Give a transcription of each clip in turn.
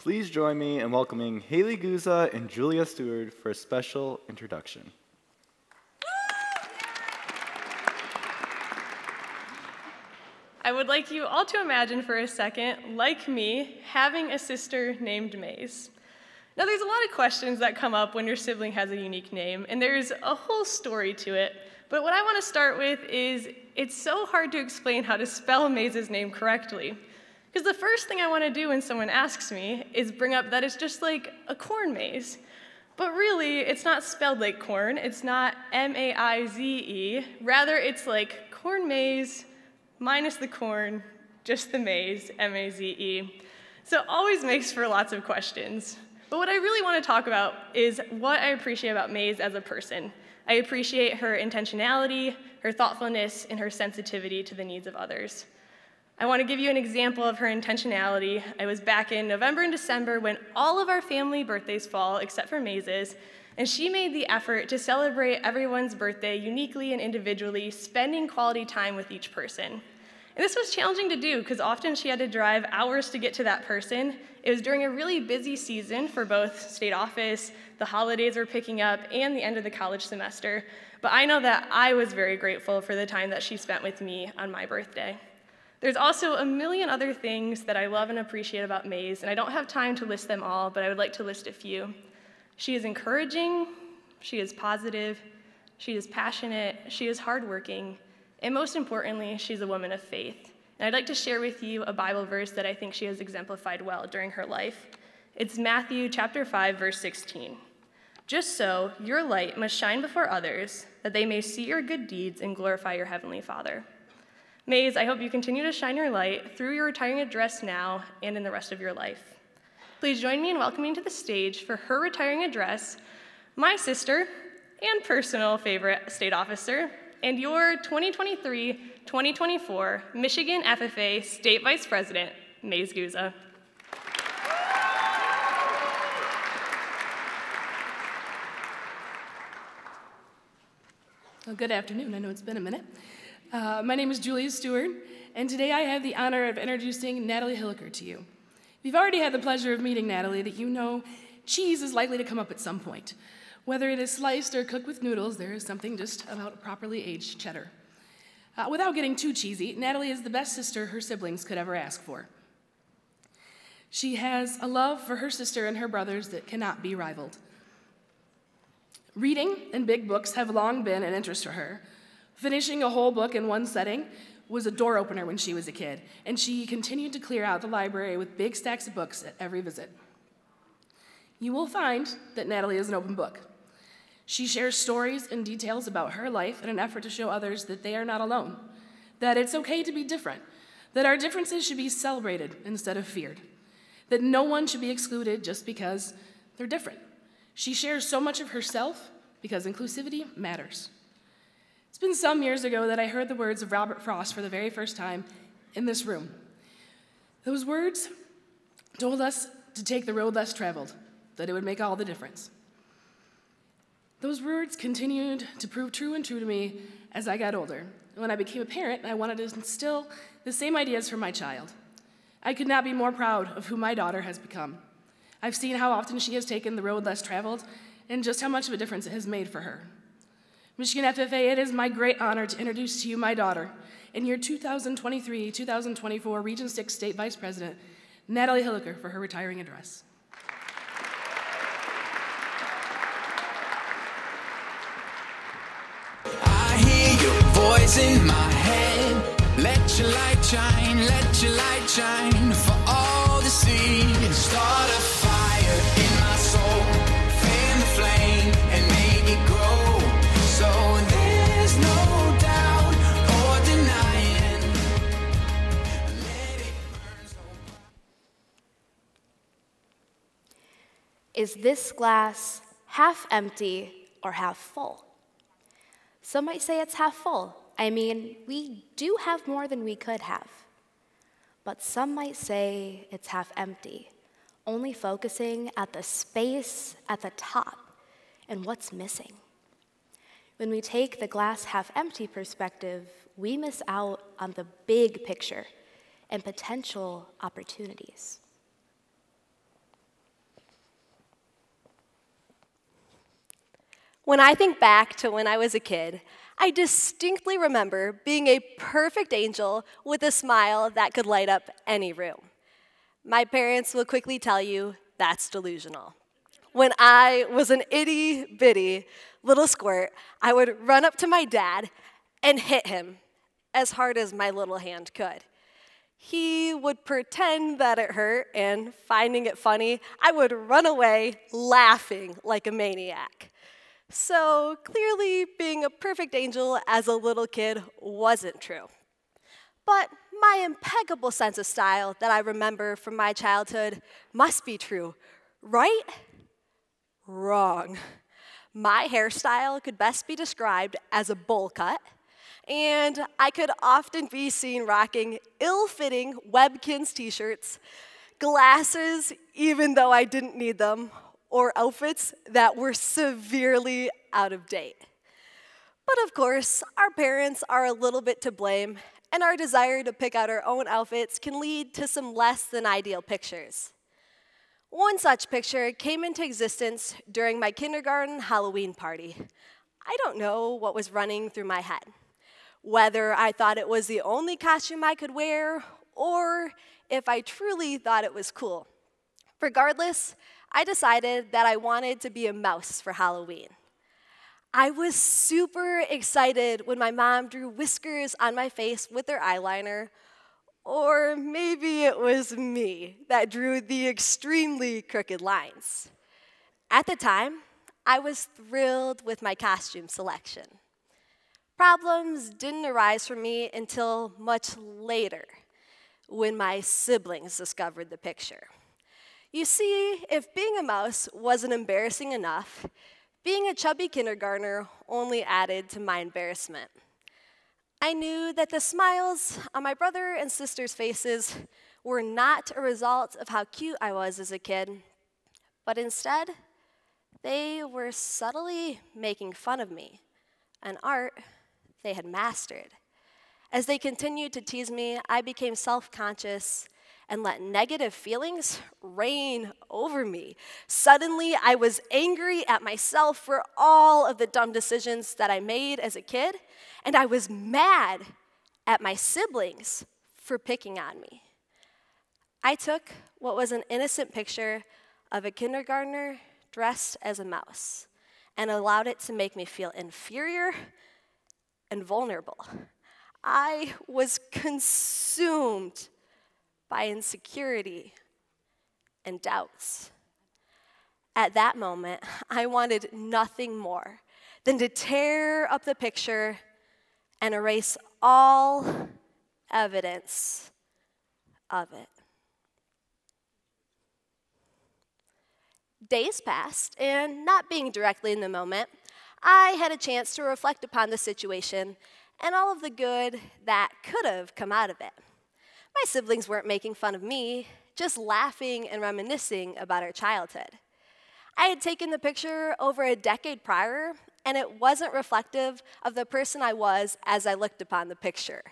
please join me in welcoming Haley Gusa and Julia Stewart for a special introduction. I would like you all to imagine for a second, like me, having a sister named Maze. Now, there's a lot of questions that come up when your sibling has a unique name, and there's a whole story to it. But what I want to start with is it's so hard to explain how to spell Maze's name correctly. Because the first thing I want to do when someone asks me is bring up that it's just like a corn maze. But really, it's not spelled like corn. It's not M-A-I-Z-E. Rather, it's like corn maze minus the corn, just the maze, M-A-Z-E. So it always makes for lots of questions. But what I really want to talk about is what I appreciate about Maze as a person. I appreciate her intentionality, her thoughtfulness, and her sensitivity to the needs of others. I want to give you an example of her intentionality. I was back in November and December when all of our family birthdays fall except for Maze's, and she made the effort to celebrate everyone's birthday uniquely and individually, spending quality time with each person. And this was challenging to do because often she had to drive hours to get to that person. It was during a really busy season for both state office, the holidays were picking up, and the end of the college semester. But I know that I was very grateful for the time that she spent with me on my birthday. There's also a million other things that I love and appreciate about Maze, and I don't have time to list them all, but I would like to list a few. She is encouraging, she is positive, she is passionate, she is hardworking, and most importantly, she's a woman of faith. And I'd like to share with you a Bible verse that I think she has exemplified well during her life. It's Matthew chapter 5, verse 16. Just so, your light must shine before others, that they may see your good deeds and glorify your heavenly Father. Maze, I hope you continue to shine your light through your retiring address now and in the rest of your life. Please join me in welcoming to the stage for her retiring address, my sister and personal favorite state officer, and your 2023-2024 Michigan FFA State Vice President, Maze Gusa. Well, good afternoon. I know it's been a minute. My name is Julia Stewart, and today I have the honor of introducing Nataleigh Hilliker to you. If you've already had the pleasure of meeting Nataleigh, that you know cheese is likely to come up at some point. Whether it is sliced or cooked with noodles, there is something just about properly aged cheddar. Without getting too cheesy, Nataleigh is the best sister her siblings could ever ask for. She has a love for her sister and her brothers that cannot be rivaled. Reading and big books have long been an interest for her. Finishing a whole book in one setting was a door opener when she was a kid, and she continued to clear out the library with big stacks of books at every visit. You will find that Nataleigh is an open book. She shares stories and details about her life in an effort to show others that they are not alone, that it's okay to be different, that our differences should be celebrated instead of feared, that no one should be excluded just because they're different. She shares so much of herself because inclusivity matters. It's been some years ago that I heard the words of Robert Frost for the very first time in this room. Those words told us to take the road less traveled, that it would make all the difference. Those words continued to prove true and true to me as I got older. When I became a parent, I wanted to instill the same ideas for my child. I could not be more proud of who my daughter has become. I've seen how often she has taken the road less traveled and just how much of a difference it has made for her. Michigan FFA, it is my great honor to introduce to you my daughter and your 2023-2024 Region 6 State Vice President, Nataleigh Hilliker, for her retiring address. I hear your voice in my head. Let your light shine for all to see. And start a fire in my soul, fan the flame and make it grow. So there's no doubt or denying. Let it burn so bright. Is this glass half empty or half full? Some might say it's half full. I mean, we do have more than we could have. But some might say it's half empty, only focusing at the space at the top and what's missing. When we take the glass half empty perspective, we miss out on the big picture and potential opportunities. When I think back to when I was a kid, I distinctly remember being a perfect angel with a smile that could light up any room. My parents will quickly tell you that's delusional. When I was an itty-bitty little squirt, I would run up to my dad and hit him as hard as my little hand could. He would pretend that it hurt, and finding it funny, I would run away laughing like a maniac. So clearly, being a perfect angel as a little kid wasn't true. But my impeccable sense of style that I remember from my childhood must be true, right? Wrong. My hairstyle could best be described as a bowl cut, and I could often be seen rocking ill-fitting Webkinz t-shirts, glasses even though I didn't need them, or outfits that were severely out of date. But of course, our parents are a little bit to blame, and our desire to pick out our own outfits can lead to some less than ideal pictures. One such picture came into existence during my kindergarten Halloween party. I don't know what was running through my head, whether I thought it was the only costume I could wear, or if I truly thought it was cool. Regardless, I decided that I wanted to be a mouse for Halloween. I was super excited when my mom drew whiskers on my face with her eyeliner, or maybe it was me that drew the extremely crooked lines. At the time, I was thrilled with my costume selection. Problems didn't arise for me until much later, when my siblings discovered the picture. You see, if being a mouse wasn't embarrassing enough, being a chubby kindergartner only added to my embarrassment. I knew that the smiles on my brother and sister's faces were not a result of how cute I was as a kid, but instead, they were subtly making fun of me, an art they had mastered. As they continued to tease me, I became self-conscious and let negative feelings reign over me. Suddenly, I was angry at myself for all of the dumb decisions that I made as a kid, and I was mad at my siblings for picking on me. I took what was an innocent picture of a kindergartner dressed as a mouse and allowed it to make me feel inferior and vulnerable. I was consumed by insecurity and doubts. At that moment, I wanted nothing more than to tear up the picture and erase all evidence of it. Days passed, and not being directly in the moment, I had a chance to reflect upon the situation and all of the good that could have come out of it. My siblings weren't making fun of me, just laughing and reminiscing about our childhood. I had taken the picture over a decade prior, and it wasn't reflective of the person I was as I looked upon the picture.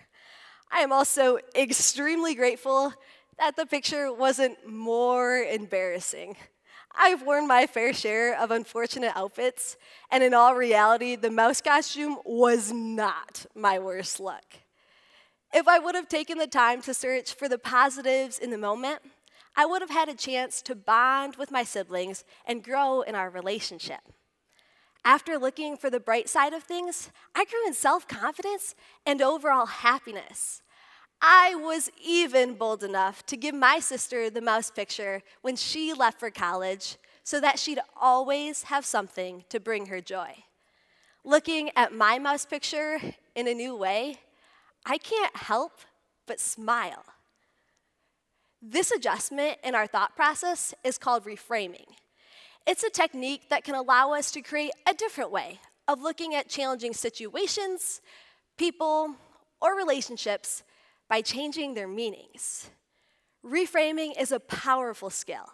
I am also extremely grateful that the picture wasn't more embarrassing. I've worn my fair share of unfortunate outfits, and in all reality, the mouse costume was not my worst look. If I would have taken the time to search for the positives in the moment, I would have had a chance to bond with my siblings and grow in our relationship. After looking for the bright side of things, I grew in self-confidence and overall happiness. I was even bold enough to give my sister the mouse picture when she left for college so that she'd always have something to bring her joy. Looking at my mouse picture in a new way, I can't help but smile. This adjustment in our thought process is called reframing. It's a technique that can allow us to create a different way of looking at challenging situations, people, or relationships by changing their meanings. Reframing is a powerful skill,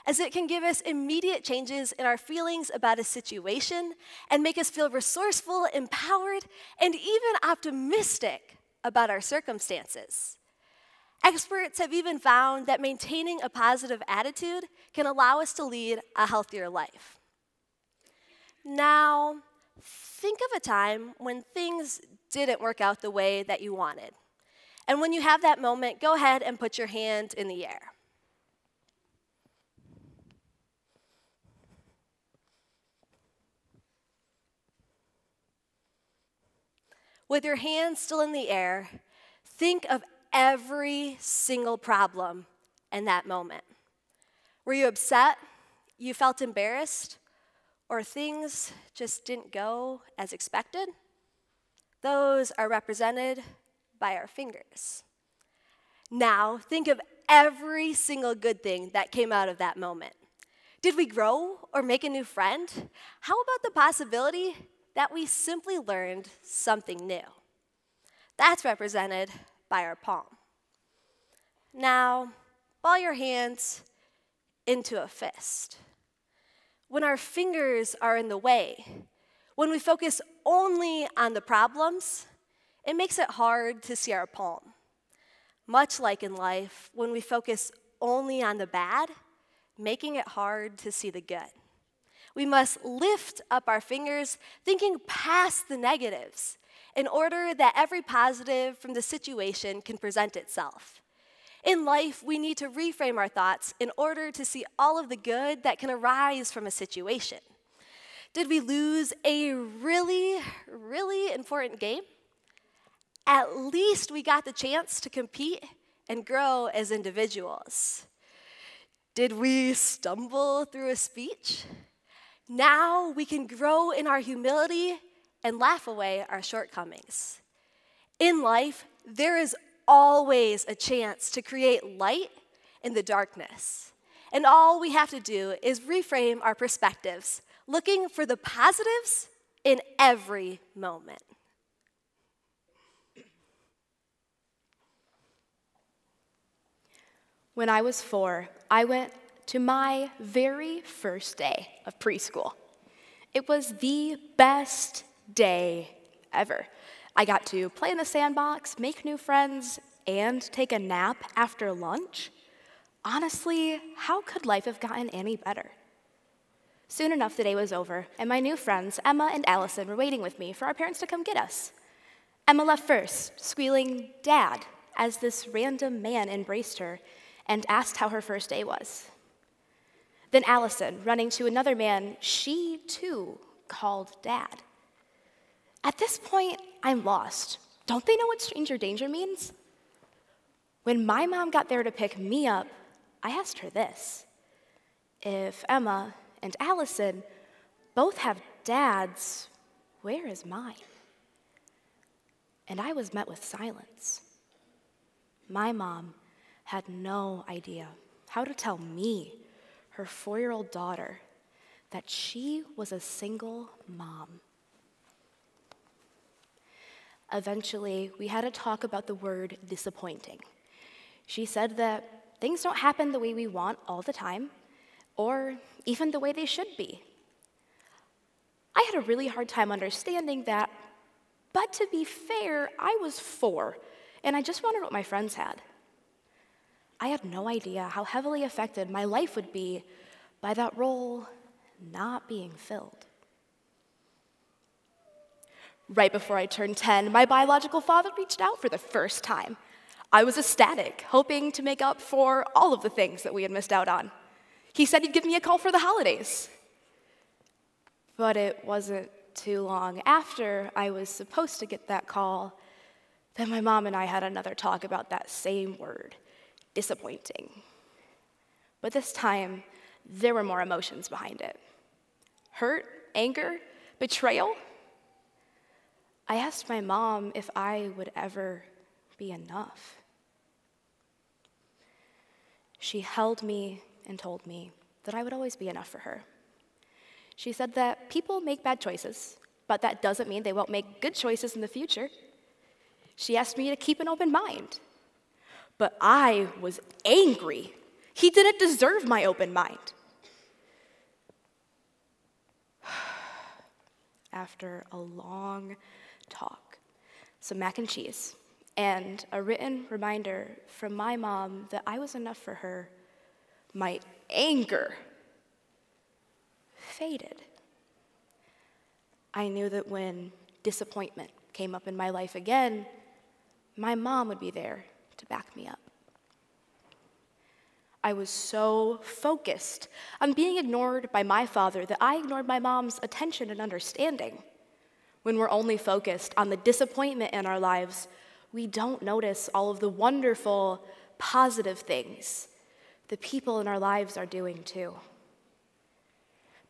as it can give us immediate changes in our feelings about a situation and make us feel resourceful, empowered, and even optimistic about our circumstances. Experts have even found that maintaining a positive attitude can allow us to lead a healthier life. Now, think of a time when things didn't work out the way that you wanted. And when you have that moment, go ahead and put your hand in the air. With your hands still in the air, think of every single problem in that moment. Were you upset? You felt embarrassed? Or things just didn't go as expected? Those are represented by our fingers. Now, think of every single good thing that came out of that moment. Did we grow or make a new friend? How about the possibility that we simply learned something new? That's represented by our palm. Now, ball your hands into a fist. When our fingers are in the way, when we focus only on the problems, it makes it hard to see our palm. Much like in life, when we focus only on the bad, making it hard to see the good. We must lift up our fingers, thinking past the negatives, in order that every positive from the situation can present itself. In life, we need to reframe our thoughts in order to see all of the good that can arise from a situation. Did we lose a really, really important game? At least we got the chance to compete and grow as individuals. Did we stumble through a speech? Now we can grow in our humility and laugh away our shortcomings. In life, there is always a chance to create light in the darkness. And all we have to do is reframe our perspectives, looking for the positives in every moment. When I was 4, I went to my very first day of preschool. It was the best day ever. I got to play in the sandbox, make new friends, and take a nap after lunch. Honestly, how could life have gotten any better? Soon enough, the day was over, and my new friends, Emma and Allison, were waiting with me for our parents to come get us. Emma left first, squealing, "Dad," as this random man embraced her and asked how her first day was. Then Allison, running to another man she, too, called Dad. At this point, I'm lost. Don't they know what stranger danger means? When my mom got there to pick me up, I asked her this. If Emma and Allison both have dads, where is mine? And I was met with silence. My mom had no idea how to tell me, her 4-year-old daughter, that she was a single mom. Eventually, we had a talk about the word disappointing. She said that things don't happen the way we want all the time, or even the way they should be. I had a really hard time understanding that, but to be fair, I was 4, and I just wondered what my friends had. I had no idea how heavily affected my life would be by that role not being filled. Right before I turned 10, my biological father reached out for the first time. I was ecstatic, hoping to make up for all of the things that we had missed out on. He said he'd give me a call for the holidays. But it wasn't too long after I was supposed to get that call that my mom and I had another talk about that same word, disappointing. But this time, there were more emotions behind it. Hurt, anger, betrayal. I asked my mom if I would ever be enough. She held me and told me that I would always be enough for her. She said that people make bad choices, but that doesn't mean they won't make good choices in the future. She asked me to keep an open mind. But I was angry. He didn't deserve my open mind. After a long talk, some mac and cheese, and a written reminder from my mom that I was enough for her, my anger faded. I knew that when disappointment came up in my life again, my mom would be there to back me up. I was so focused on being ignored by my father that I ignored my mom's attention and understanding. When we're only focused on the disappointment in our lives, we don't notice all of the wonderful, positive things the people in our lives are doing too.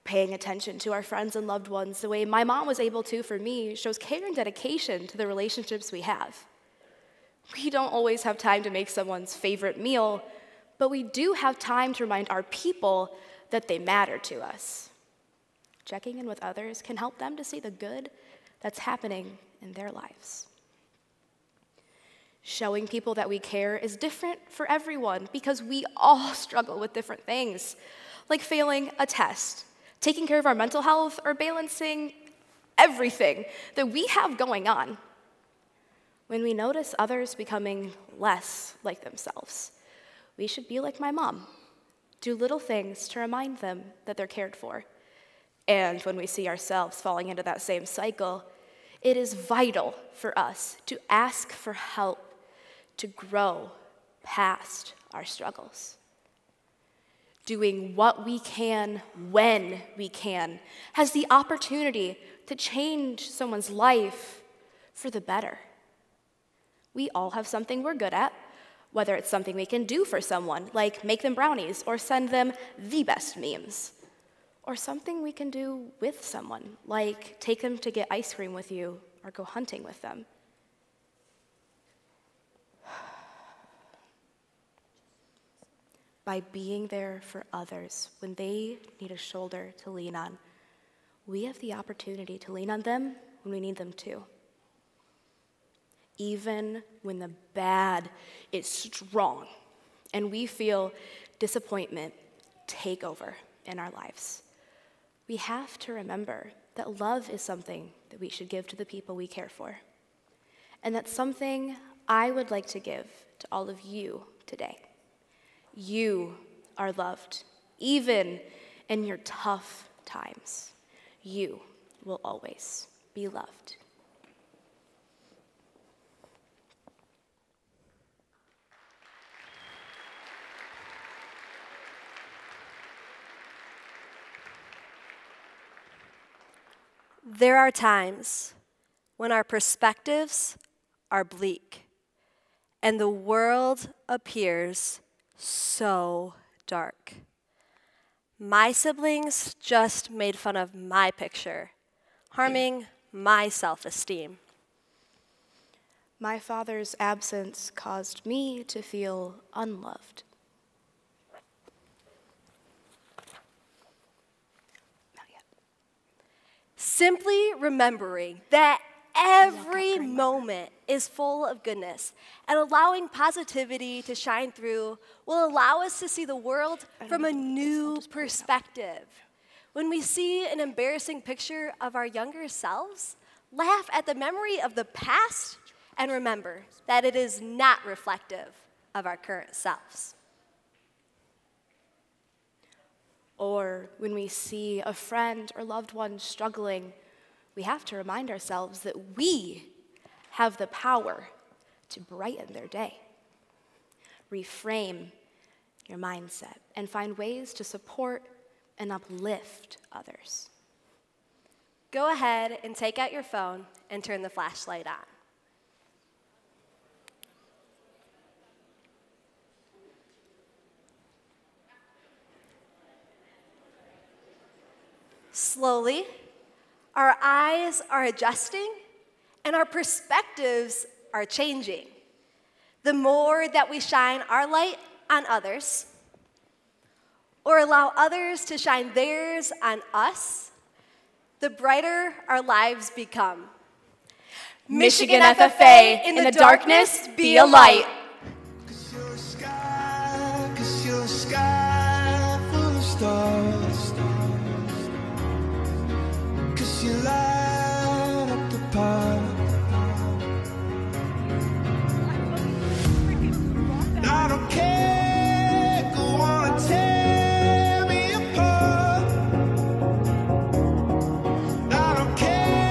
Paying attention to our friends and loved ones the way my mom was able to for me shows care and dedication to the relationships we have. We don't always have time to make someone's favorite meal, but we do have time to remind our people that they matter to us. Checking in with others can help them to see the good that's happening in their lives. Showing people that we care is different for everyone because we all struggle with different things, like failing a test, taking care of our mental health, or balancing everything that we have going on. When we notice others becoming less like themselves, we should be like my mom, do little things to remind them that they're cared for. And when we see ourselves falling into that same cycle, it is vital for us to ask for help to grow past our struggles. Doing what we can when we can has the opportunity to change someone's life for the better. We all have something we're good at, whether it's something we can do for someone, like make them brownies or send them the best memes, or something we can do with someone, like take them to get ice cream with you or go hunting with them. By being there for others when they need a shoulder to lean on, we have the opportunity to lean on them when we need them too. Even when the bad is strong and we feel disappointment take over in our lives, we have to remember that love is something that we should give to the people we care for. And that's something I would like to give to all of you today. You are loved, even in your tough times. You will always be loved. There are times when our perspectives are bleak and the world appears so dark. My siblings just made fun of my picture, harming my self-esteem. My father's absence caused me to feel unloved. Not yet. Simply remembering that every moment is full of goodness and allowing positivity to shine through will allow us to see the world from a new perspective. When we see an embarrassing picture of our younger selves, laugh at the memory of the past and remember that it is not reflective of our current selves. Or when we see a friend or loved one struggling, we have to remind ourselves that we have the power to brighten their day. Reframe your mindset and find ways to support and uplift others. Go ahead and take out your phone and turn the flashlight on. Slowly, our eyes are adjusting and our perspectives are changing. The more that we shine our light on others, or allow others to shine theirs on us, the brighter our lives become. Michigan FFA, in the darkness, be a light. 'Cause you're a sky, 'cause you're a sky full of stars. 'Cause you light up the path. I don't care, go on and tear me apart. I don't care.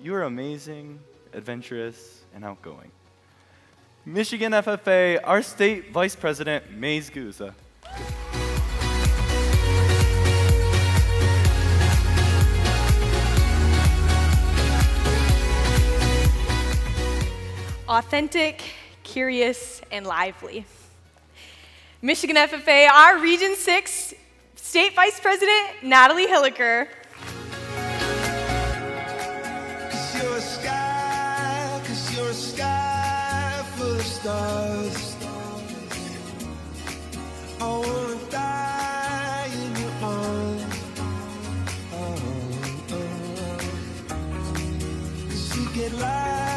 you are amazing, adventurous, and outgoing. Michigan FFA, our state vice president, Mays Gusa. Authentic, curious, and lively. Michigan FFA, our Region 6 State Vice President, Nataleigh Hilliker. Cause you're a sky full of stars. I wanna die in your arms. Cause you get light.